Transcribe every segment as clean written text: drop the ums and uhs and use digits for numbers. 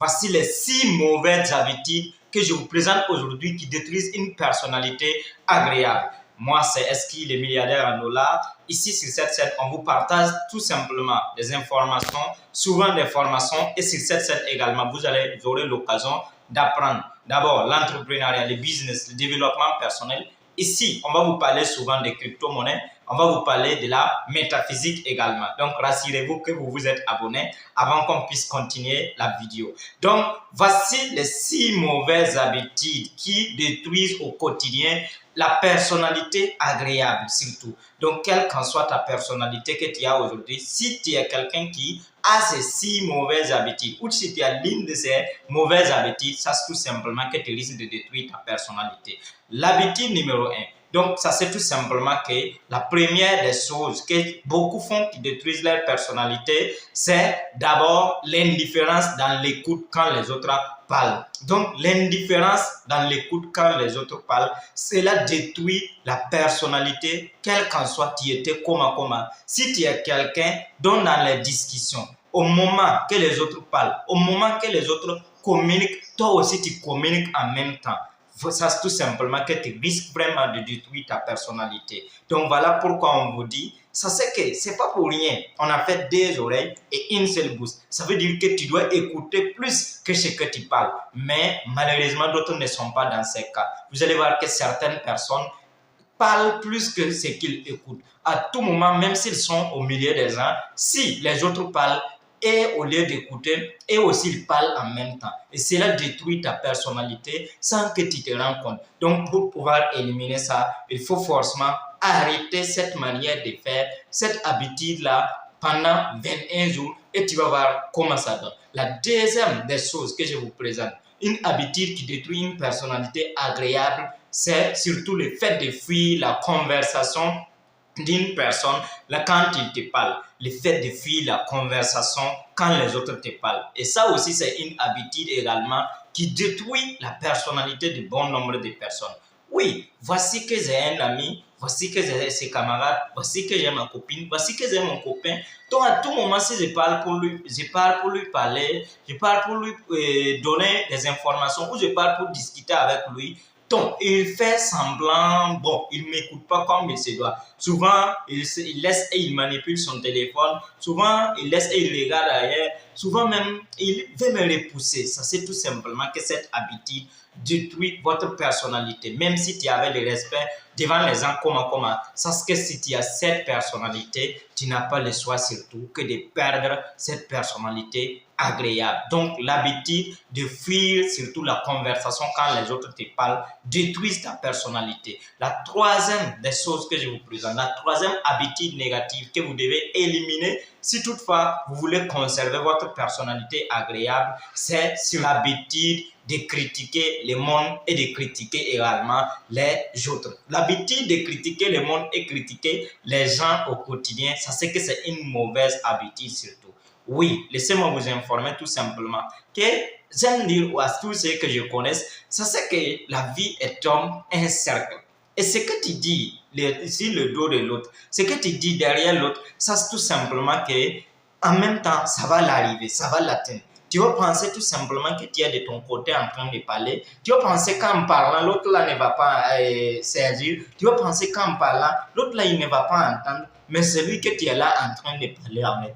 Voici les 6 mauvaises habitudes que je vous présente aujourd'hui qui détruisent une personnalité agréable. Moi, c'est Eski, le milliardaire en dollars. Ici, sur cette chaîne, on vous partage tout simplement des informations, souvent des formations. Et sur cette chaîne également, vous aurez l'occasion d'apprendre d'abord l'entrepreneuriat, le business, le développement personnel. Ici, on va vous parler souvent des crypto-monnaies. On va vous parler de la métaphysique également. Donc, rassurez-vous que vous vous êtes abonné avant qu'on puisse continuer la vidéo. Donc, voici les 6 mauvaises habitudes qui détruisent au quotidien la personnalité agréable surtout. Donc, quelle qu'en soit ta personnalité que tu as aujourd'hui, si tu es quelqu'un qui a ces 6 mauvaises habitudes ou si tu as l'une de ces mauvaises habitudes, sache tout simplement que tu risques de détruire ta personnalité. L'habitude numéro 1. Donc, ça c'est tout simplement que la première des choses que beaucoup font qui détruisent leur personnalité, c'est d'abord l'indifférence dans l'écoute quand les autres parlent. Donc, l'indifférence dans l'écoute quand les autres parlent, cela détruit la personnalité, quel qu'en soit tu étais comment. Si tu es quelqu'un dont dans les discussions, au moment que les autres parlent, au moment que les autres communiquent, toi aussi tu communiques en même temps. Ça, c'est tout simplement que tu risques vraiment de détruire ta personnalité. Donc, voilà pourquoi on vous dit, ça c'est que c'est pas pour rien. On a fait 2 oreilles et une seule bouche. Ça veut dire que tu dois écouter plus que ce que tu parles. Mais malheureusement, d'autres ne sont pas dans ces cas. Vous allez voir que certaines personnes parlent plus que ce qu'ils écoutent. À tout moment, même s'ils sont au milieu des gens, si les autres parlent, et au lieu d'écouter, et aussi ils parlent en même temps. Et cela détruit ta personnalité sans que tu te rends compte. Donc, pour pouvoir éliminer ça, il faut forcément arrêter cette manière de faire, cette habitude-là pendant 21 jours et tu vas voir comment ça donne. La deuxième des choses que je vous présente, une habitude qui détruit une personnalité agréable, c'est surtout le fait de fuir la conversation d'une personne là, quand il te parle, le fait de fuir la conversation quand les autres te parlent. Et ça aussi, c'est une habitude également qui détruit la personnalité de bon nombre de personnes. Oui, voici que j'ai un ami, voici que j'ai ses camarades, voici que j'ai ma copine, voici que j'ai mon copain. Donc, à tout moment, si je parle pour lui, je parle pour lui parler, je parle pour lui donner des informations ou je parle pour discuter avec lui. Donc, il fait semblant, bon, il ne m'écoute pas comme il se doit. Souvent, il laisse et il manipule son téléphone. Souvent, il laisse et il regarde ailleurs. Souvent même, il veut me repousser. Ça, c'est tout simplement que cette habitude détruit votre personnalité. Même si tu avais le respect devant les gens, comment. Sache que si tu as cette personnalité, tu n'as pas le choix surtout que de perdre cette personnalité agréable. Donc, l'habitude de fuir surtout la conversation quand les autres te parlent détruisent ta personnalité. La troisième des choses que je vous présente, la troisième habitude négative que vous devez éliminer si toutefois vous voulez conserver votre personnalité agréable, c'est sur l'habitude de critiquer le monde et de critiquer également les autres. L'habitude de critiquer le monde et critiquer les gens au quotidien, ça c'est que c'est une mauvaise habitude surtout. Oui, laissez-moi vous informer tout simplement que j'aime dire à tous ceux que je connais, ça c'est que la vie est comme un cercle. Et ce que tu dis sur le dos de l'autre, ce que tu dis derrière l'autre, ça c'est tout simplement que en même temps, ça va l'arriver, ça va l'atteindre. Tu vas penser tout simplement que tu es de ton côté en train de parler. Tu vas penser qu'en parlant, l'autre là ne va pas servir. Tu vas penser qu'en parlant, l'autre là il ne va pas entendre. Mais celui que tu es là en train de parler avec,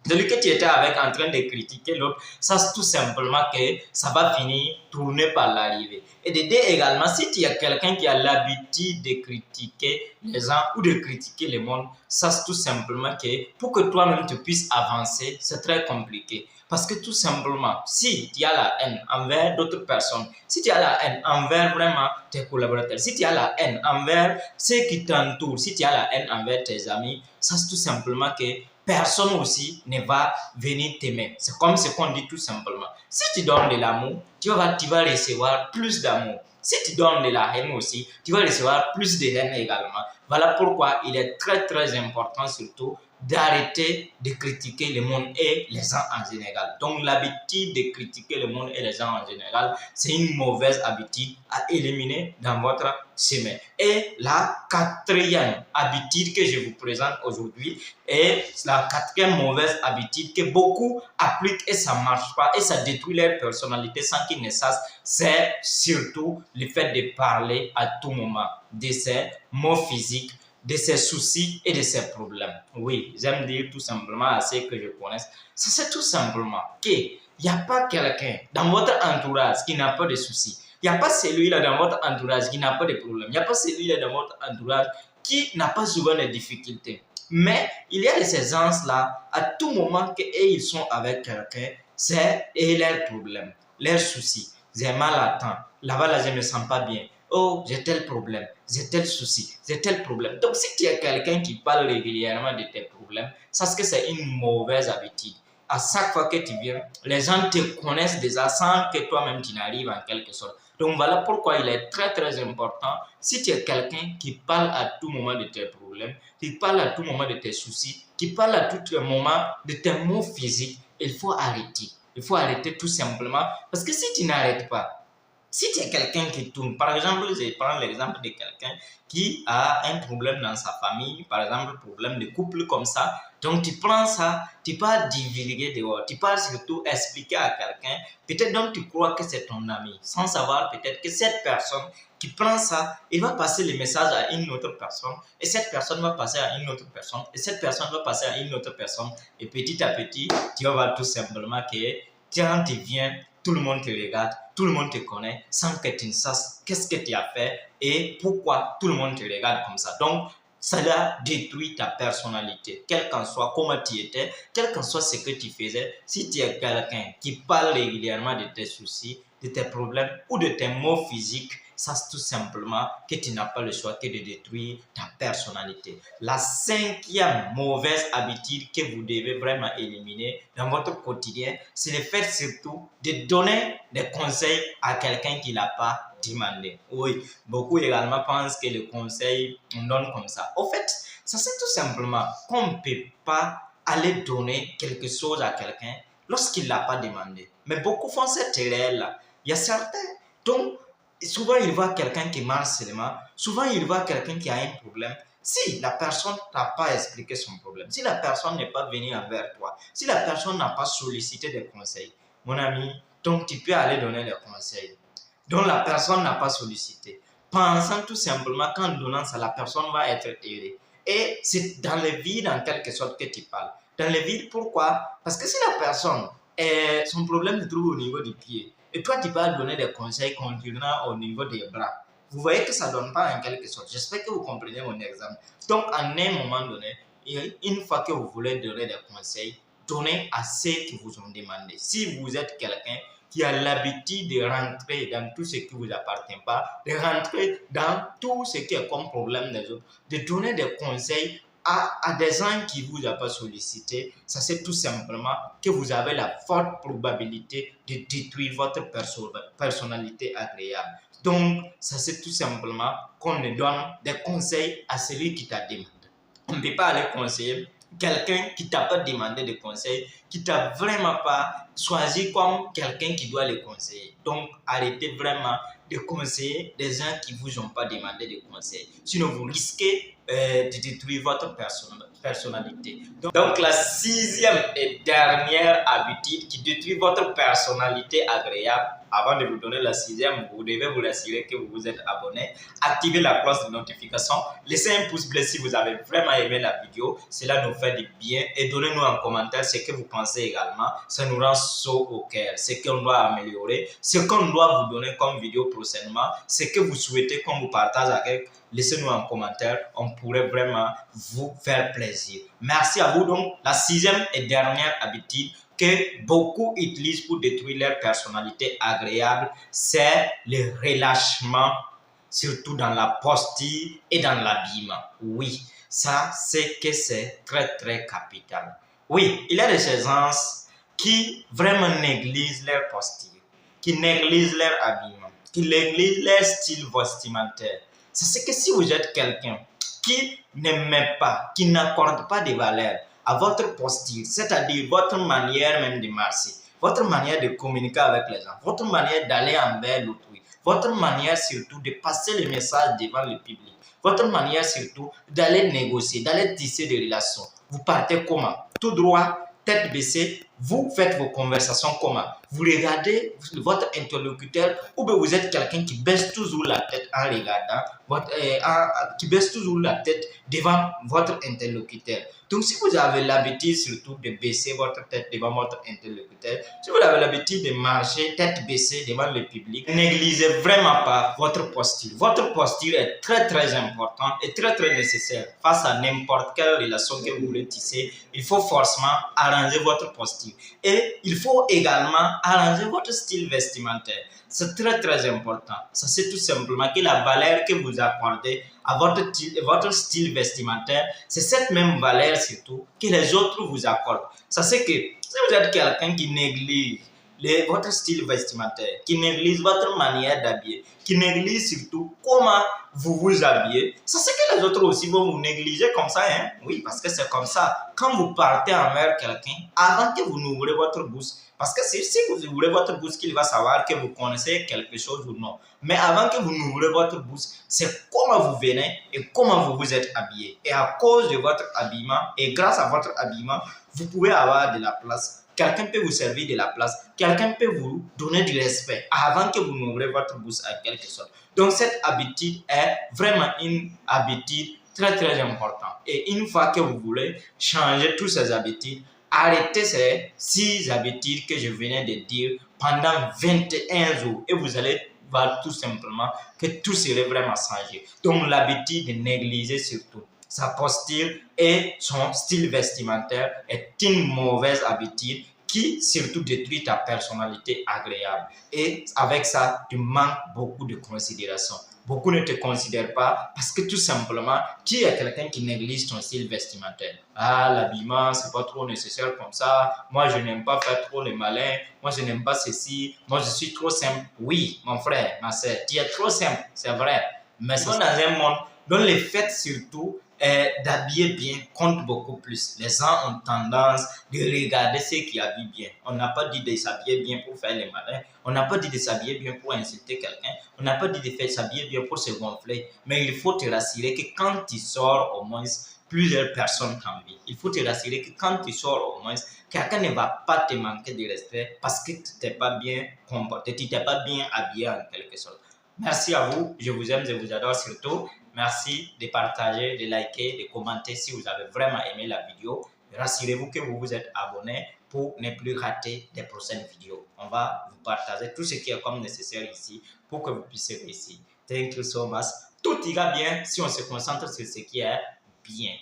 celui que tu étais avec en train de critiquer l'autre, ça c'est tout simplement que ça va finir tourner par l'arrivée. Et de deux également, si tu as quelqu'un qui a l'habitude de critiquer les gens ou de critiquer le monde, ça c'est tout simplement que pour que toi-même tu puisses avancer, c'est très compliqué. Parce que tout simplement, si tu as la haine envers d'autres personnes, si tu as la haine envers vraiment tes collaborateurs, si tu as la haine envers ceux qui t'entourent, si tu as la haine envers tes amis, ça c'est tout simplement que personne aussi ne va venir t'aimer. C'est comme ce qu'on dit tout simplement. Si tu donnes de l'amour, tu vas recevoir plus d'amour. Si tu donnes de la haine aussi, tu vas recevoir plus de haine également. Voilà pourquoi il est très très important surtout d'arrêter de critiquer le monde et les gens en général. Donc, l'habitude de critiquer le monde et les gens en général, c'est une mauvaise habitude à éliminer dans votre chemin. Et la quatrième habitude que je vous présente aujourd'hui est la quatrième mauvaise habitude que beaucoup appliquent et ça ne marche pas et ça détruit leur personnalité sans qu'ils ne sachent, c'est surtout le fait de parler à tout moment de ses maux physiques, de ses soucis et de ses problèmes. Oui, j'aime dire tout simplement à ceux que je connais, ça c'est tout simplement qu'il n'y a pas quelqu'un dans votre entourage qui n'a pas de soucis. Il n'y a pas celui-là dans votre entourage qui n'a pas de problème. Il n'y a pas celui-là dans votre entourage qui n'a pas souvent de difficultés. Mais il y a de ces gens-là, à tout moment qu'ils sont avec quelqu'un, c'est leurs problèmes, leurs soucis. J'ai mal à temps. Là-bas, là, je ne me sens pas bien. Oh, j'ai tel problème, j'ai tel souci, j'ai tel problème. Donc, si tu es quelqu'un qui parle régulièrement de tes problèmes, sache que c'est une mauvaise habitude. À chaque fois que tu viens, les gens te connaissent déjà sans que toi-même tu n'arrives en quelque sorte. Donc, voilà pourquoi il est très très important, si tu es quelqu'un qui parle à tout moment de tes problèmes, qui parle à tout moment de tes soucis, qui parle à tout moment de tes maux physiques, il faut arrêter. Il faut arrêter tout simplement parce que si tu n'arrêtes pas, si tu es quelqu'un qui tourne, par exemple, je prends l'exemple de quelqu'un qui a un problème dans sa famille, par exemple, problème de couple comme ça, donc tu prends ça, tu pars divulguer dehors, tu pars surtout expliquer à quelqu'un, peut-être donc tu crois que c'est ton ami, sans savoir peut-être que cette personne qui prend ça, il va passer le message à une autre personne, et cette personne va passer à une autre personne, et cette personne va passer à une autre personne, et petit à petit, tu vas voir tout simplement que quand tu viens, tout le monde te regarde, tout le monde te connaît, sans que tu ne saches qu'est-ce que tu as fait et pourquoi tout le monde te regarde comme ça. Donc, cela détruit ta personnalité, quel qu'en soit comment tu étais, quel qu'en soit ce que tu faisais. Si tu es quelqu'un qui parle régulièrement de tes soucis, de tes problèmes ou de tes maux physiques, sache tout simplement que tu n'as pas le choix que de détruire ta personnalité. La cinquième mauvaise habitude que vous devez vraiment éliminer dans votre quotidien, c'est le fait surtout de donner des conseils à quelqu'un qui n'a pas demandé. Oui, beaucoup également pensent que le conseil, on donne comme ça. Au fait, ça c'est tout simplement qu'on ne peut pas aller donner quelque chose à quelqu'un lorsqu'il ne l'a pas demandé. Mais beaucoup font cette erreur-là. Il y a certains, donc, souvent il voit quelqu'un qui marche seulement, souvent il voit quelqu'un qui a un problème. Si la personne n'a pas expliqué son problème, si la personne n'est pas venue envers toi, si la personne n'a pas sollicité des conseils, mon ami, donc tu peux aller donner des conseils dont la personne n'a pas sollicité. Pensant tout simplement qu'en donnant ça, la personne va être aidée. Et c'est dans le vide en quelque sorte que tu parles. Dans le vide, pourquoi? Parce que si la personne, son problème se trouve au niveau du pied, et toi tu vas donner des conseils concernant au niveau des bras, vous voyez que ça ne donne pas en quelque sorte. J'espère que vous comprenez mon exemple. Donc, à un moment donné, une fois que vous voulez donner des conseils, donnez à ceux qui vous ont demandé. Si vous êtes quelqu'un qui a l'habitude de rentrer dans tout ce qui ne vous appartient pas, de rentrer dans tout ce qui est comme problème des autres, de donner des conseils à des gens qui ne vous ont pas sollicité, ça c'est tout simplement que vous avez la forte probabilité de détruire votre personnalité agréable. Donc, ça c'est tout simplement qu'on ne donne des conseils à celui qui t'a demandé. On ne peut pas aller conseiller quelqu'un qui ne t'a pas demandé de conseils, qui ne t'a vraiment pas choisi comme quelqu'un qui doit le conseiller. Donc, arrêtez vraiment de conseiller des gens qui ne vous ont pas demandé de conseils. Sinon, vous risquez de détruire votre personnalité. Donc, la sixième et dernière habitude qui détruit votre personnalité agréable, avant de vous donner la sixième, vous devez vous assurer que vous vous êtes abonné. Activez la cloche de notification. Laissez un pouce bleu si vous avez vraiment aimé la vidéo. Cela nous fait du bien. Et donnez-nous en commentaire ce que vous pensez également. Ça nous rend chaud au cœur. Ce qu'on doit améliorer. Ce qu'on doit vous donner comme vidéo prochainement. Ce que vous souhaitez qu'on vous partage avec. Laissez-nous en commentaire. On pourrait vraiment vous faire plaisir. Merci à vous. Donc, la sixième et dernière habitude que beaucoup utilisent pour détruire leur personnalité agréable, c'est le relâchement, surtout dans la posture et dans l'habillement. Oui, ça, c'est que c'est très, très capital. Oui, il y a des gens qui vraiment négligent leur posture, qui négligent leur habillement, qui négligent leur style vestimentaire. C'est que si vous êtes quelqu'un qui n'aime pas, qui n'accorde pas de valeur à votre posture, c'est-à-dire votre manière même de marcher, votre manière de communiquer avec les gens, votre manière d'aller envers l'autrui, votre manière surtout de passer le message devant le public, votre manière surtout d'aller négocier, d'aller tisser des relations. Vous partez comment? Tout droit, tête baissée, vous faites vos conversations comment? Vous regardez votre interlocuteur ou bien vous êtes quelqu'un qui baisse toujours la tête en regardant, qui baisse toujours la tête devant votre interlocuteur. Donc, si vous avez l'habitude surtout de baisser votre tête devant votre interlocuteur, si vous avez l'habitude de marcher tête baissée devant le public, ne négligez vraiment pas votre posture. Votre posture est très très importante et très très nécessaire. Face à n'importe quelle relation que vous voulez tisser, il faut forcément arranger votre posture. Et il faut également arranger votre style vestimentaire. C'est très très important. Ça, c'est tout simplement que la valeur que vous accordez à votre style vestimentaire, c'est cette même valeur surtout que les autres vous accordent. Ça, c'est que si vous êtes quelqu'un qui néglige votre style vestimentaire, qui néglige votre manière d'habiller, qui néglige surtout comment vous vous habillez, ça c'est que les autres aussi vont vous négliger comme ça, hein? Oui, parce que c'est comme ça. Quand vous partez envers quelqu'un, avant que vous n'ouvrez votre bouche, parce que c'est si vous ouvrez votre bouche qu'il va savoir que vous connaissez quelque chose ou non. Mais avant que vous n'ouvrez votre bouche, c'est comment vous venez et comment vous vous êtes habillé. Et à cause de votre habillement et grâce à votre habillement, vous pouvez avoir de la place. Quelqu'un peut vous servir de la place. Quelqu'un peut vous donner du respect avant que vous n'ouvrez votre bouche à quelque chose. Donc, cette habitude est vraiment une habitude très, très importante. Et une fois que vous voulez changer toutes ces habitudes, arrêtez ces 6 habitudes que je venais de dire pendant 21 jours. Et vous allez voir tout simplement que tout serait vraiment changé. Donc, l'habitude de négliger surtout sa posture et son style vestimentaire est une mauvaise habitude qui surtout détruit ta personnalité agréable. Et avec ça, tu manques beaucoup de considération. Beaucoup ne te considèrent pas parce que tout simplement, tu es quelqu'un qui néglige ton style vestimentaire. Ah, l'habillement, c'est pas trop nécessaire comme ça. Moi, je n'aime pas faire trop le malin. Moi, je n'aime pas ceci. Moi, je suis trop simple. Oui, mon frère, ma soeur, tu es trop simple, c'est vrai. Mais c'est dans un monde dont les fêtes surtout d'habiller bien compte beaucoup plus. Les gens ont tendance de regarder ceux qui habillent bien. On n'a pas dit de s'habiller bien pour faire les malins. On n'a pas dit de s'habiller bien pour insulter quelqu'un. On n'a pas dit de s'habiller bien pour se gonfler. Mais il faut te rassurer que quand tu sors, au moins, plusieurs personnes t'envient. Il faut te rassurer que quand tu sors, au moins, quelqu'un ne va pas te manquer de respect parce que tu t'es pas bien comporté, tu t'es pas bien habillé en quelque sorte. Merci à vous. Je vous aime, je vous adore surtout. Merci de partager, de liker, de commenter si vous avez vraiment aimé la vidéo. Rassurez-vous que vous vous êtes abonné pour ne plus rater les prochaines vidéos. On va vous partager tout ce qui est comme nécessaire ici pour que vous puissiez réussir. Thank you so much. Tout ira bien si on se concentre sur ce qui est bien.